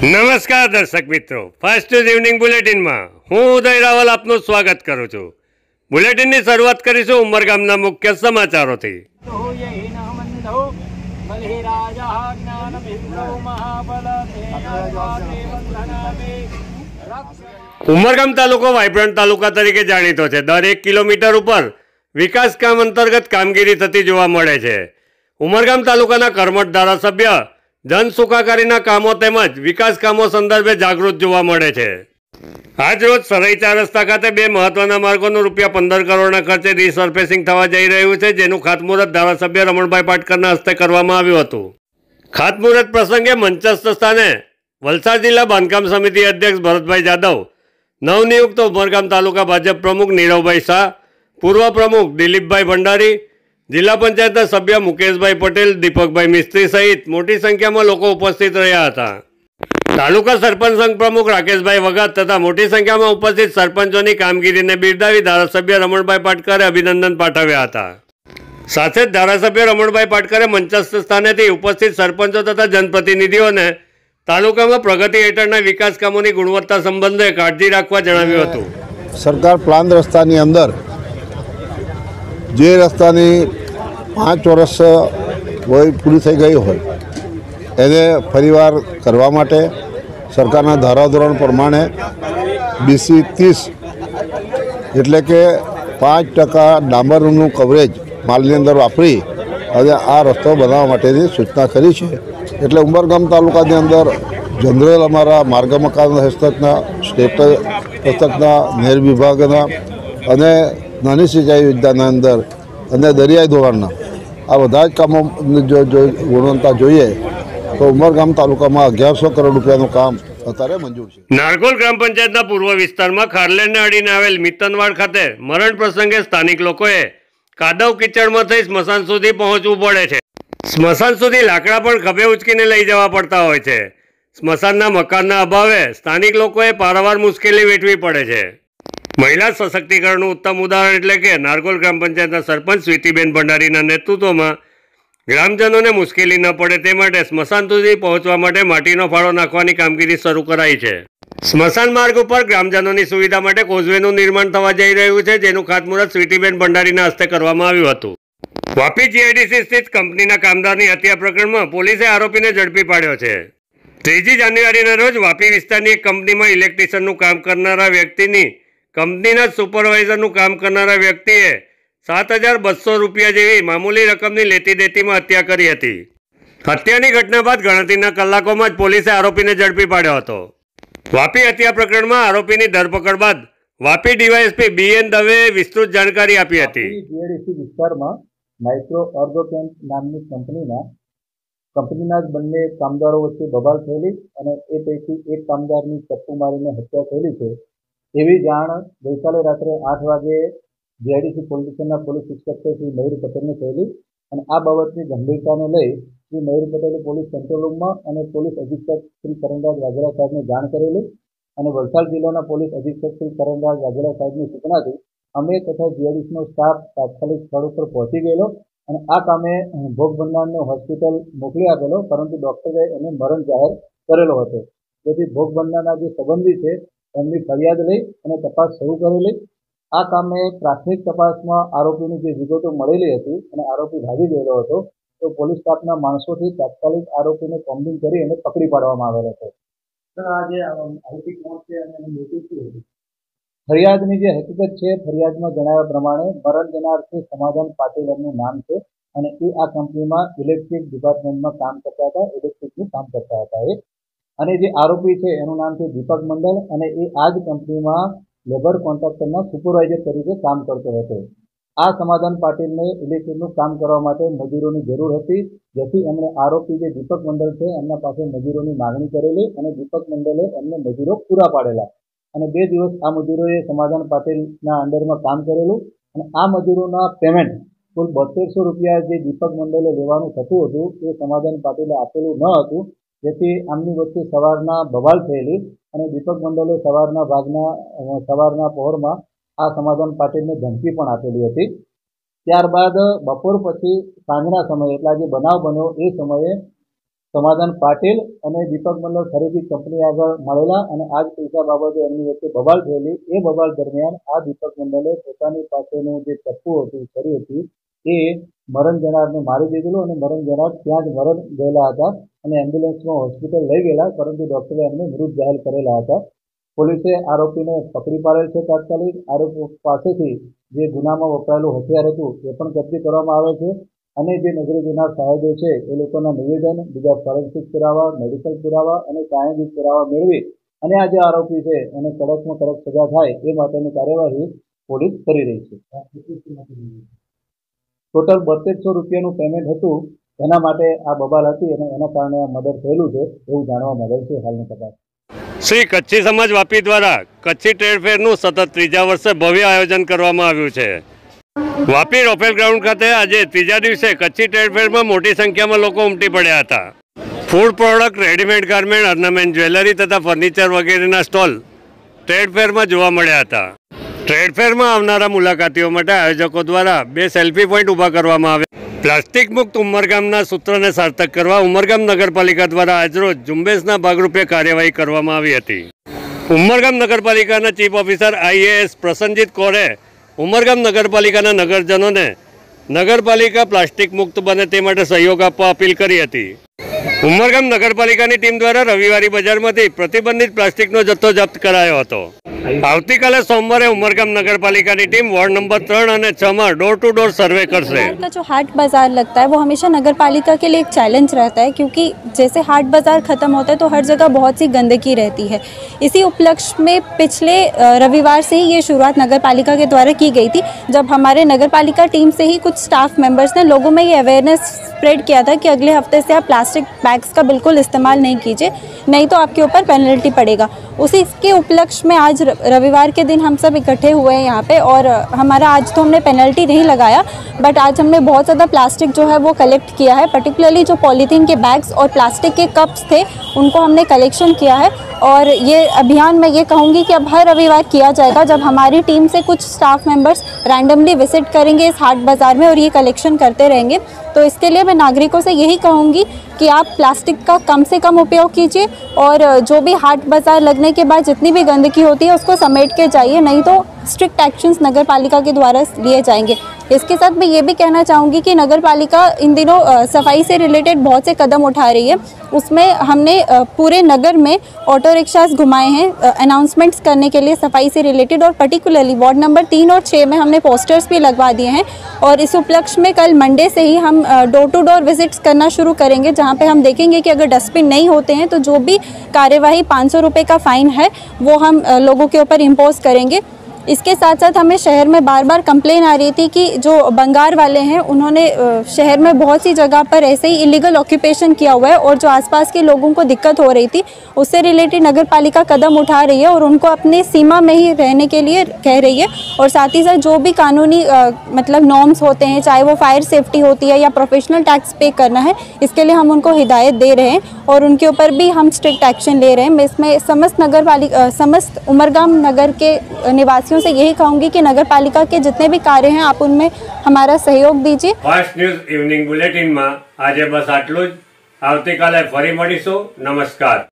નમસ્કાર દર્શક મિત્રો, ફાસ્ટ ન્યૂઝ ઇવનિંગ બુલેટિનમાં હું ઉદય રાવલ આપનું સ્વાગત કરું છું। બુલેટિનની શરૂઆત કરીશું ઉમરગામના મુખ્ય સમાચારોથી। ઉમરગામ તાલુકો વાઇબ્રન્ટ તાલુકા તરીકે જાણીતો છે। દર 1 કિલોમીટર ઉપર વિકાસ કામ અંતર્ગત કામગીરી થતી જોવા મળે છે। ઉમરગામ તાલુકાના કર્મઠ ધારાસભ્ય જન સુખાકારીના કામો તેમજ વિકાસ કામો સંદર્ભે જાગૃત જોવા મળે છે। આજ રોજ સરાઈ 4 રસ્તા ખાતે બે મહત્વના માર્ગોનું ₹15 કરોડના ખર્ચે રીસર્ફેસિંગ થવા જઈ રહ્યું છે, જેનું ખાતમુહૂર્ત ધારાસભ્ય રમણભાઈ પાટકરના હસ્તે કરવામાં આવ્યું હતું। ખાતમુહૂર્ત પ્રસંગે મંચસ્થ સ્થાને વલસાડ જિલ્લા બાંધકામ સમિતિ અધ્યક્ષ ભરતભાઈ જાદવ, નવનિયુક્ત ઉમરગામ તાલુકા ભાજપ પ્રમુખ નીરવભાઈ શાહ, પૂર્વ પ્રમુખ દિલીપભાઈ ભંડારી, જિલ્લા પંચાયતના સભ્ય મુકેશભાઈ પટેલ, દીપકભાઈ મિસ્ત્રી સહિત મોટી સંખ્યામાં લોકો ઉપસ્થિત રહ્યા હતા। તાલુકા સરપંચ સંઘ પ્રમુખ રાકેશભાઈ વગાત તથા મોટી સંખ્યામાં ઉપસ્થિત સરપંચોની કામગીરીને બિરદાવી ધારાસભ્ય રમણભાઈ પાટકરે અભિનંદન પાઠવ્યા હતા। સાથે જ ધારાસભ્ય રમણભાઈ પાટકરે મંચસ્થ સ્થાનેથી ઉપસ્થિત સરપંચો તથા જનપ્રતિનિધિઓને તાલુકામાં પ્રગતિ હેઠળના વિકાસ કામોની ગુણવત્તા સંબંધે કાળજી રાખવા જણાવ્યું હતું। સરકાર પ્લાન રસ્તાની અંદર જે રસ્તાની 5 વર્ષ પૂરી થઈ ગઈ હોય એને ફરીવાર કરવા માટે સરકારના ધારાધોરણ પ્રમાણે BC 30 એટલે કે 5% ડામરનું કવરેજ માલની અંદર વાપરી અને આ રસ્તો બનાવવા માટેની સૂચના કરી છે। એટલે ઉમરગામ તાલુકાની અંદર જનરલ અમારા માર્ગ મકાન હસ્તકના, સ્ટેટ હસ્તકના, નહેર વિભાગના અને નાની સિંચાઈ યોજનાના અંદર અને દરિયાઈ ધોરણના આ બધા જ કામોની જો ગુણવત્તા જોઈએ તો ઉમરગામ તાલુકામાં 1100 કરોડ રૂપિયાનું કામ અત્યારે મંજૂર છે। નારગોલ ગ્રામ પંચાયતના પૂર્વ વિસ્તારમાં ખારલેરને અડીને આવેલ મિત્તનવાડ ખાતે મરણ પ્રસંગે સ્થાનિક લોકોએ કાદવ કીચડમાં થઈ સ્મશાન સુધી પહોંચવું પડે છે। સ્મશાન સુધી લાકડા પણ ખભે ઉચકીને લઈ જવા પડતા હોય છે। સ્મશાનના મકાનના અભાવે સ્થાનિક લોકોએ પારાવાર મુશ્કેલી વેઠવી પડે છે। મહિલા સશક્તિકરણનું ઉત્તમ ઉદાહરણ એટલે કે નારગોલ ગ્રામ પંચાયતના સરપંચ સ્વીટીબેન ભંડારીના નેતૃત્વમાં ગ્રામજનોને મુશ્કેલી ન પડે તે માટે સ્મશાન સુધી પહોંચવા માટે માટીનો ફાળો નાખવાની કામગીરી શરૂ કરાઈ છે। સ્મશાન માર્ગ ઉપર ગ્રામજનોની સુવિધા માટે કોઝવેનું નિર્માણ થવા જઈ રહ્યું છે, જેનું ખાતમુહૂર્ત સ્વીટીબેન ભંડારીના હસ્તે કરવામાં આવ્યું હતું। વાપી GIDC સ્થિત કંપનીના કામદારની હત્યા પ્રકરણમાં પોલીસે આરોપીને ઝડપી પાડ્યો છે। 3 જાન્યુઆરીના રોજ વાપી વિસ્તારની એક કંપનીમાં ઇલેક્ટ્રિશિયનનું કામ કરનારા વ્યક્તિની કંપનીના સુપરવાઇઝરનું કામ કરનારા વ્યક્તિએ ₹7,200 જેવી મામૂલી રકમની લેતી દેતીમાં હત્યા કરી હતી। હત્યાની ઘટના બાદ ગણતરીના કલાકોમાં જ પોલીસે આરોપીને ઝડપી પાડ્યો હતો। વાપી હત્યા પ્રકરણમાં આરોપીની ધરપકડ બાદ વાપી ડીવાયએસપી BN દવેએ વિસ્તૃત જાણકારી આપી હતી। GIDC વિસ્તારમાં માઇક્રો ઓર્ગોકેમ નામની કંપનીના જ બંને કામદારો વચ્ચે બબાલ થયેલી અને એ પૈકી એક કામદારની ચપ્પુ મારીને હત્યા થયેલી છે એવી જાણ ગઈકાલે રાત્રે 8 વાગે GIDC પોલીસ સ્ટેશનના પોલીસ ઇન્સ્પેક્ટર શ્રી મયુર પટેલને થયેલી અને આ બાબતની ગંભીરતાને લઈ શ્રી મયુર પટેલે પોલીસ કંટ્રોલ રૂમમાં અને પોલીસ અધિક્ષક શ્રી કરણરાજ વાઘેલા સાહેબને જાણ કરેલી અને વલસાડ જિલ્લાના પોલીસ અધિક્ષક શ્રી કરણરાજ વાઘેલા સાહેબની સૂચનાથી અમે તથા GIDCનો સ્ટાફ તાત્કાલિક સ્થળ ઉપર પહોંચી ગયેલો અને આ કામે ભોગ બનનારને હોસ્પિટલ મોકલી આપેલો, પરંતુ ડૉક્ટરે એને મરણ જાહેર કરેલો હતો। જેથી ભોગ બનનારના જે સંબંધી છે એમની ફરિયાદ લઈ અને તપાસ શરૂ કરેલી। આ કામે પ્રાથમિક તપાસમાં આરોપીની જે વિગતો મળેલી હતી અને આરોપી ભાગી ગયેલો હતો, તો પોલીસ સ્ટાફના માણસોથી તાત્કાલિક આરોપીને કોમ્બિંગ કરી અને પકડી પાડવામાં આવેલો હતો। આ જે આરોપી કોણ છે અને એનું મોટિવ શું હતું? ફરિયાદની જે હકીકત છે, ફરિયાદમાં જણાવ્યા પ્રમાણે મરણ જનાર છે સમાધાન પાટીલ એમનું નામ છે અને એ આ કંપનીમાં ઇલેક્ટ્રિક ડિપાર્ટમેન્ટમાં કામ કરતા હતા, ઇલેક્ટ્રિકનું કામ કરતા હતા એ। અને જે આરોપી છે એનું નામ છે દીપક મંડલ અને એ આ જ કંપનીમાં લેબર કોન્ટ્રાક્ટરના સુપરવાઇઝર તરીકે કામ કરતો હતો। આ સમાધાન પાટીલને ઇલેક્ટ્રિકનું કામ કરવા માટે મજૂરોની જરૂર હતી, જેથી એમણે આરોપી જે દીપક મંડલ છે એમના પાસે મજૂરોની માગણી કરેલી અને દીપક મંડલે એમને મજૂરો પૂરા પાડેલા અને 2 દિવસ આ મજૂરોએ સમાધાન પાટીલના અંડરમાં કામ કરેલું અને આ મજૂરોના પેમેન્ટ કુલ ₹7200 જે દીપક મંડલે લેવાનું થતું હતું એ સમાધાન પાટીલે આપેલું ન હતું, જેથી આમની વચ્ચે સવારના બવાલ થયેલી અને દીપક મંડલે સવારના પહોરમાં આ સમાધાન પાટીલને ધમકી પણ આપેલી હતી। ત્યારબાદ બપોર પછી સાંજના સમયે એટલે જે બનાવ બન્યો એ સમયે સમાધાન પાટીલ અને દીપક મંડળ ખરીદી કંપની આગળ મળેલા અને આ જ પૈસા બાબતે એમની વચ્ચે બબાલ થયેલી. એ બબાલ દરમિયાન આ દીપક મંડળે પોતાની પાસેનું જે ચપ્પુ હતું, છરી હતી, એ મરણ જનારને મારી દીધેલું અને મરણ જનાર ત્યાં જ મરણ ગયેલા હતા અને એમ્બ્યુલન્સમાં હોસ્પિટલ લઈ ગયેલા, પરંતુ ડોક્ટરે એમને મૃત જાહેર કરેલા હતા. પોલીસે આરોપીને પકડી પાડેલ છે. તાત્કાલિક આરોપી પાસેથી જે ગુનામાં વપરાયેલું હથિયાર હતું એ પણ કબજે કરવામાં આવે છે અને જે નગરીજનના સાહેબો છે એ લોકોના નિવેદન, બીજા ફોરેન્સિક પુરાવા, મેડિકલ પુરાવા અને સાયન્ટિફિક પુરાવા મેળવી અને આ જે આરોપી છે એને કડકમાં કડક સજા થાય એ માટેની કાર્યવાહી પોલીસ કરી રહી છે. ટોટલ 3200 રૂપિયાનું પેમેન્ટ હતું, એના માટે આ બબાલ હતી અને એના કારણે આ મર્ડર થયેલું છે એવું જાણવા મળે છે હાલની તપાસ. શ્રી કચ્છી સમાજ વાપી દ્વારા કચ્છી ટ્રેડ ફેરનું સતત ત્રીજા વર્ષે ભવ્ય આયોજન કરવામાં આવ્યું છે. વાપી રોફેલ ગ્રાઉન્ડ ખાતે આજે ત્રીજા દિવસે કચ્છી ટ્રેડ ફેરમાં મોટી સંખ્યામાં લોકો ઉમટી પડ્યા હતા. Food product, readymade garment, ornament, jewellery તથા ફર્નિચર વગેરેના સ્ટોલ ટ્રેડ ફેરમાં જોવા મળ્યા હતા. ટ્રેડ ફેરમાં આવનારા મુલાકાતીઓ માટે આયોજકો દ્વારા 2 સેલ્ફી પોઈન્ટ ઊભા કરવામાં આવ્યા. પ્લાસ્ટિક મુક્ત ઉમરગામના સૂત્રને સાર્થક કરવા ઉમરગામ નગરપાલિકા દ્વારા આજરોજ ઝુંબેશના ભાગરૂપે કાર્યવાહી કરવામાં આવી હતી. ઉમરગામ નગરપાલિકાના chief officer IAS Prasannajit કૌરે Umargam નગરપાલિકાના નગરજનોને નગરપાલિકા પ્લાસ્ટિક મુક્ત બને તે માટે સહયોગ આપવા અપીલ કરી હતી. ઉમરગામ નગરપાલિકાની ટીમ દ્વારા રવિવારી બજારમાંથી પ્રતિબંધિત પ્લાસ્ટિકનો જથ્થો જપ્ત કરાયો હતો. આવતીકાલે સોમવારે उमरगाम नगरपालिका की टीम वार्ड नंबर 3 और 6 में डोर टू डोर सर्वे करसे। का जो हाट बाजार लगता है वो हमेशा नगर पालिका के लिए एक चैलेंज रहता है, क्योंकि जैसे हाट बाजार ख़त्म होता है तो हर जगह बहुत सी गंदगी रहती है। इसी उपलक्ष्य में पिछले रविवार से ही ये शुरुआत नगर पालिका के द्वारा की गई थी, जब हमारे नगर पालिका टीम से ही कुछ स्टाफ मेंबर्स ने लोगों में ये अवेयरनेस स्प्रेड किया था कि अगले हफ्ते से आप प्लास्टिक बैग्स का बिल्कुल इस्तेमाल नहीं कीजिए, नहीं तो आपके ऊपर पेनल्टी पड़ेगा। उसी के उपलक्ष्य में आज रविवार के दिन हम सब इकट्ठे हुए हैं यहाँ पे, और हमारा आज तो हमने पेनल्टी नहीं लगाया, बट आज हमने बहुत ज़्यादा प्लास्टिक जो है वो कलेक्ट किया है। पर्टिकुलरली जो पॉलीथीन के बैग्स और प्लास्टिक के कप्स थे उनको हमने कलेक्शन किया है, और ये अभियान मैं ये कहूँगी कि अब हर रविवार किया जाएगा, जब हमारी टीम से कुछ स्टाफ मेंबर्स रैंडमली विजिट करेंगे इस हाट बाज़ार में और ये कलेक्शन करते रहेंगे। तो इसके लिए मैं नागरिकों से यही कहूँगी कि आप प्लास्टिक का कम से कम उपयोग कीजिए, और जो भी हाट बाज़ार लगने के बाद जितनी भी गंदगी होती है उसको समेट के जाइए, नहीं तो स्ट्रिक्ट एक्शंस नगर पालिका के द्वारा लिए जाएंगे। इसके साथ मैं ये भी कहना चाहूँगी कि नगर पालिका इन दिनों सफाई से रिलेटेड बहुत से कदम उठा रही है। उसमें हमने पूरे नगर में ऑटो रिक्शास घुमाए हैं अनाउंसमेंट्स करने के लिए सफाई से रिलेटेड, और पर्टिकुलरली वार्ड नंबर 3 और 6 में हमने पोस्टर्स भी लगवा दिए हैं। और इस उपलक्ष्य में कल मंडे से ही हम डोर टू डोर विजिट्स करना शुरू करेंगे, जहाँ पे हम देखेंगे कि अगर डस्टबिन नहीं होते हैं तो जो भी कार्यवाही 500 रुपये का फ़ाइन है वो हम लोगों के ऊपर इम्पोज करेंगे। इसके साथ साथ हमें शहर में बार बार कंप्लेन आ रही थी कि जो बंगार वाले हैं उन्होंने शहर में बहुत सी जगह पर ऐसे ही इलीगल ऑक्यूपेशन किया हुआ है, और जो आसपास के लोगों को दिक्कत हो रही थी उससे रिलेटेड नगर पालिका कदम उठा रही है और उनको अपने सीमा में ही रहने के लिए कह रही है। और साथ ही साथ जो भी कानूनी मतलब नॉर्म्स होते हैं, चाहे वो फायर सेफ्टी होती है या प्रोफेशनल टैक्स पे करना है, इसके लिए हम उनको हिदायत दे रहे हैं और उनके ऊपर भी हम स्ट्रिक्ट एक्शन ले रहे हैं। मैं इसमें समस्त उमरगाम नगर के निवासी से यही कहूंगी कि नगर पालिका के जितने भी कार्य हैं आप उनमें हमारा सहयोग दीजिए। फास्ट न्यूज इवनिंग बुलेटिन में आज बस आटलू ज। आवती काले फरी मळीशुं। नमस्कार।